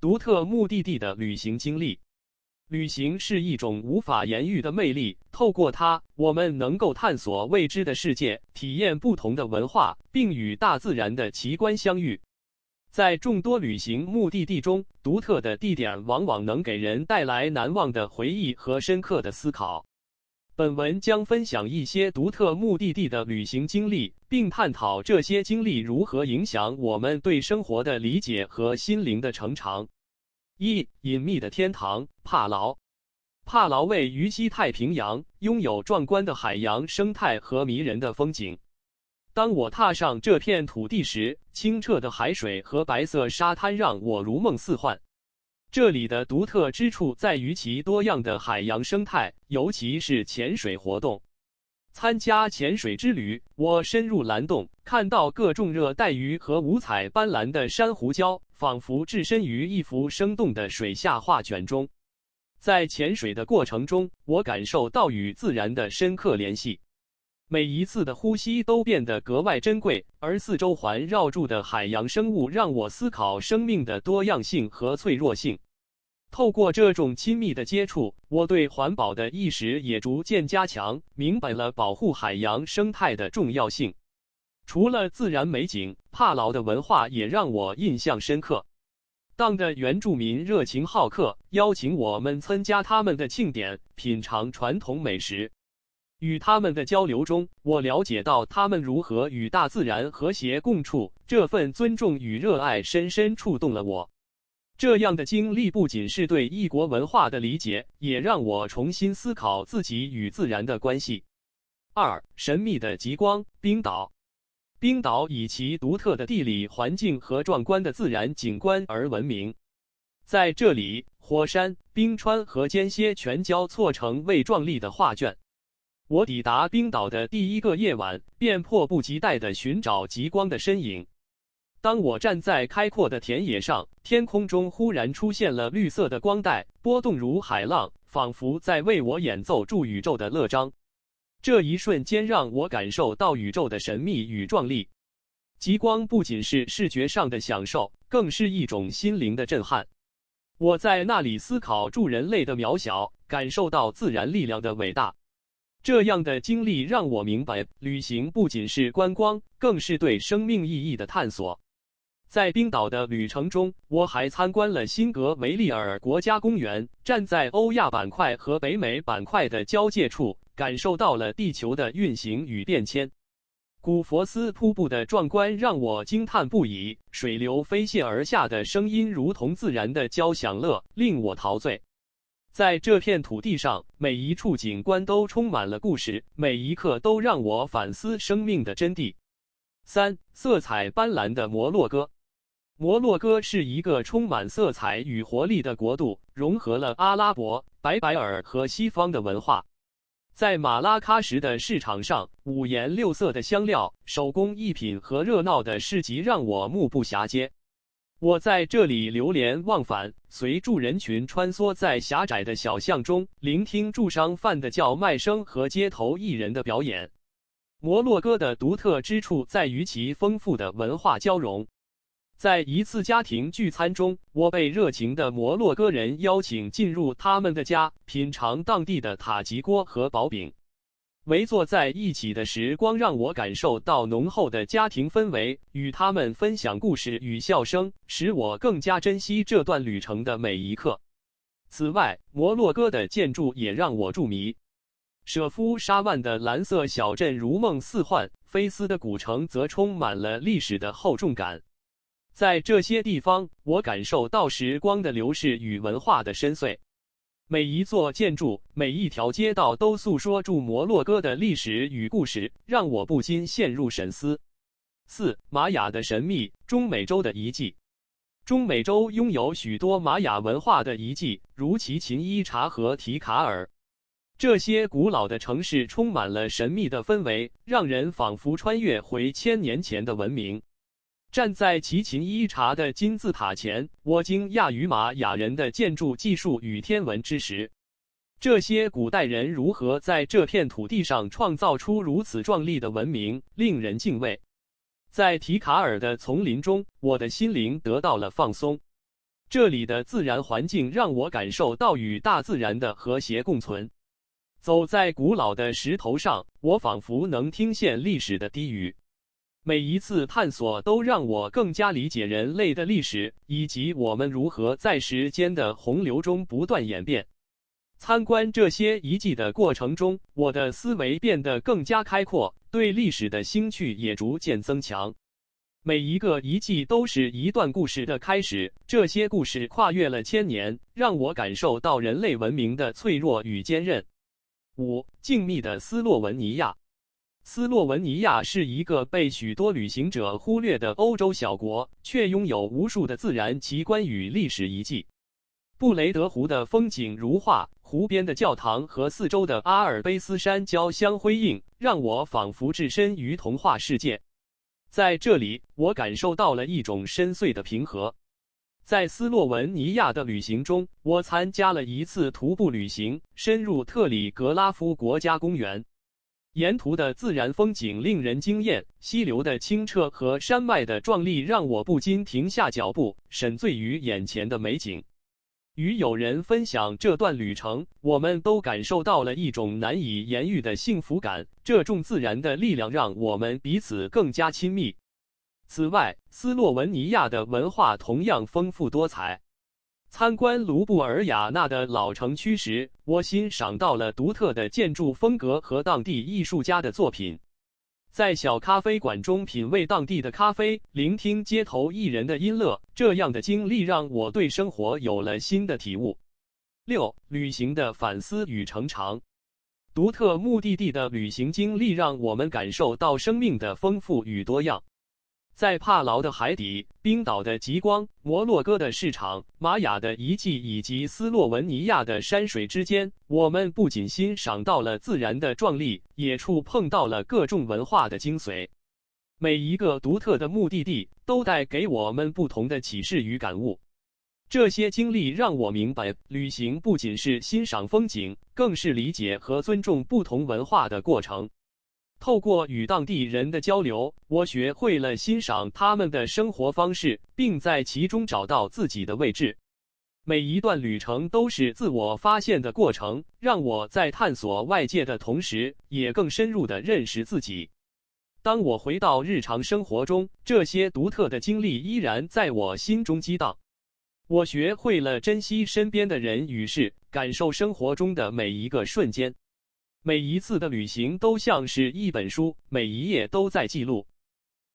独特目的地的旅行经历。旅行是一种无法言喻的魅力，透过它，我们能够探索未知的世界，体验不同的文化，并与大自然的奇观相遇。在众多旅行目的地中，独特的地点往往能给人带来难忘的回忆和深刻的思考。本文将分享一些独特目的地的旅行经历，并探讨这些经历如何影响我们对生活的理解和心灵的成长。1. 隐秘的天堂——帕劳。帕劳位于西太平洋，拥有壮观的海洋生态和迷人的风景。当我踏上这片土地时，清澈的海水和白色沙滩让我如梦似幻。这里的独特之处在于其多样的海洋生态，尤其是潜水活动。参加潜水之旅，我深入蓝洞，看到各种热带鱼和五彩斑斓的珊瑚礁，仿佛置身于一幅生动的水下画卷中。在潜水的过程中，我感受到与自然的深刻联系。每一次的呼吸都变得格外珍贵，而四周环绕住的海洋生物让我思考生命的多样性和脆弱性。透过这种亲密的接触，我对环保的意识也逐渐加强，明白了保护海洋生态的重要性。除了自然美景，帕劳的文化也让我印象深刻。当地原住民热情好客，邀请我们参加他们的庆典，品尝传统美食。与他们的交流中，我了解到他们如何与大自然和谐共处，这份尊重与热爱深深触动了我。这样的经历不仅是对异国文化的理解，也让我重新思考自己与自然的关系。2. 神秘的极光——冰岛。冰岛以其独特的地理环境和壮观的自然景观而闻名。在这里，火山、冰川和间歇泉交错成为壮丽的画卷。我抵达冰岛的第一个夜晚，便迫不及待地寻找极光的身影。当我站在开阔的田野上，天空中忽然出现了绿色的光带，波动如海浪，仿佛在为我演奏出宇宙的乐章。这一瞬间让我感受到宇宙的神秘与壮丽。极光不仅是视觉上的享受，更是一种心灵的震撼。我在那里思考助人类的渺小，感受到自然力量的伟大。这样的经历让我明白，旅行不仅是观光，更是对生命意义的探索。在冰岛的旅程中，我还参观了辛格维利尔国家公园，站在欧亚板块和北美板块的交界处，感受到了地球的运行与变迁。古佛斯瀑布的壮观让我惊叹不已，水流飞泻而下的声音如同自然的交响乐，令我陶醉。在这片土地上，每一处景观都充满了故事，每一刻都让我反思生命的真谛。3. 色彩斑斓的摩洛哥。摩洛哥是一个充满色彩与活力的国度，融合了阿拉伯、白尔和西方的文化。在马拉喀什的市场上，五颜六色的香料、手工艺品和热闹的市集让我目不暇接。我在这里流连忘返，随住人群穿梭在狭窄的小巷中，聆听驻商贩的叫卖声和街头艺人的表演。摩洛哥的独特之处在于其丰富的文化交融。在一次家庭聚餐中，我被热情的摩洛哥人邀请进入他们的家，品尝当地的塔吉锅和薄饼。围坐在一起的时光让我感受到浓厚的家庭氛围，与他们分享故事与笑声，使我更加珍惜这段旅程的每一刻。此外，摩洛哥的建筑也让我着迷。舍夫沙万的蓝色小镇如梦似幻，菲斯的古城则充满了历史的厚重感。在这些地方，我感受到时光的流逝与文化的深邃。每一座建筑，每一条街道都诉说着摩洛哥的历史与故事，让我不禁陷入沉思。4. 玛雅的神秘，中美洲的遗迹。中美洲拥有许多玛雅文化的遗迹，如奇琴伊察和提卡尔。这些古老的城市充满了神秘的氛围，让人仿佛穿越回1000年前的文明。站在奇琴伊察的金字塔前，我惊讶于玛雅人的建筑技术与天文知识。这些古代人如何在这片土地上创造出如此壮丽的文明，令人敬畏。在提卡尔的丛林中，我的心灵得到了放松。这里的自然环境让我感受到与大自然的和谐共存。走在古老的石头上，我仿佛能听见历史的低语。每一次探索都让我更加理解人类的历史，以及我们如何在时间的洪流中不断演变。参观这些遗迹的过程中，我的思维变得更加开阔，对历史的兴趣也逐渐增强。每一个遗迹都是一段故事的开始，这些故事跨越了千年，让我感受到人类文明的脆弱与坚韧。5. 静谧的斯洛文尼亚。斯洛文尼亚是一个被许多旅行者忽略的欧洲小国，却拥有无数的自然奇观与历史遗迹。布雷德湖的风景如画，湖边的教堂和四周的阿尔卑斯山交相辉映，让我仿佛置身于童话世界。在这里，我感受到了一种深邃的平和。在斯洛文尼亚的旅行中，我参加了一次徒步旅行，深入特里格拉夫国家公园。沿途的自然风景令人惊艳，溪流的清澈和山脉的壮丽让我不禁停下脚步，沉醉于眼前的美景。与友人分享这段旅程，我们都感受到了一种难以言喻的幸福感，这种自然的力量让我们彼此更加亲密。此外，斯洛文尼亚的文化同样丰富多彩。参观卢布尔雅纳的老城区时，我欣赏到了独特的建筑风格和当地艺术家的作品。在小咖啡馆中品味当地的咖啡，聆听街头艺人的音乐，这样的经历让我对生活有了新的体悟。6. 旅行的反思与成长。独特目的地的旅行经历让我们感受到生命的丰富与多样。在帕劳的海底、冰岛的极光、摩洛哥的市场、玛雅的遗迹以及斯洛文尼亚的山水之间，我们不仅欣赏到了自然的壮丽，也触碰到了各种文化的精髓。每一个独特的目的地都带给我们不同的启示与感悟。这些经历让我明白，旅行不仅是欣赏风景，更是理解和尊重不同文化的过程。透过与当地人的交流，我学会了欣赏他们的生活方式，并在其中找到自己的位置。每一段旅程都是自我发现的过程，让我在探索外界的同时，也更深入地认识自己。当我回到日常生活中，这些独特的经历依然在我心中激荡。我学会了珍惜身边的人与事，感受生活中的每一个瞬间。每一次的旅行都像是一本书，每一页都在记录